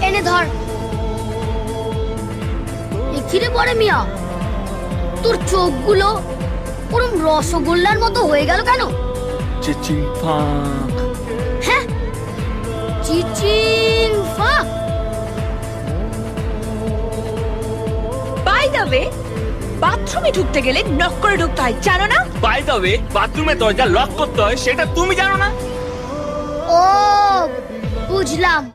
এনে ধর। কিরে বড় মিয়া, তোর চোখগুলো ওরম রসগোল্লার মতো হয়ে গেল কেন? চিচিং ফাক। হ্যাঁ, চিচিং ফাক। বাই দ্য ওয়ে, বাথরুমে ঢুকতে গেলে নক করে ঢুকতে হয়, জানো না? বাই দ্য ওয়ে, বাথরুমে দরজা লক করতে হয় সেটা তুমি জানো না? ও বুঝলাম।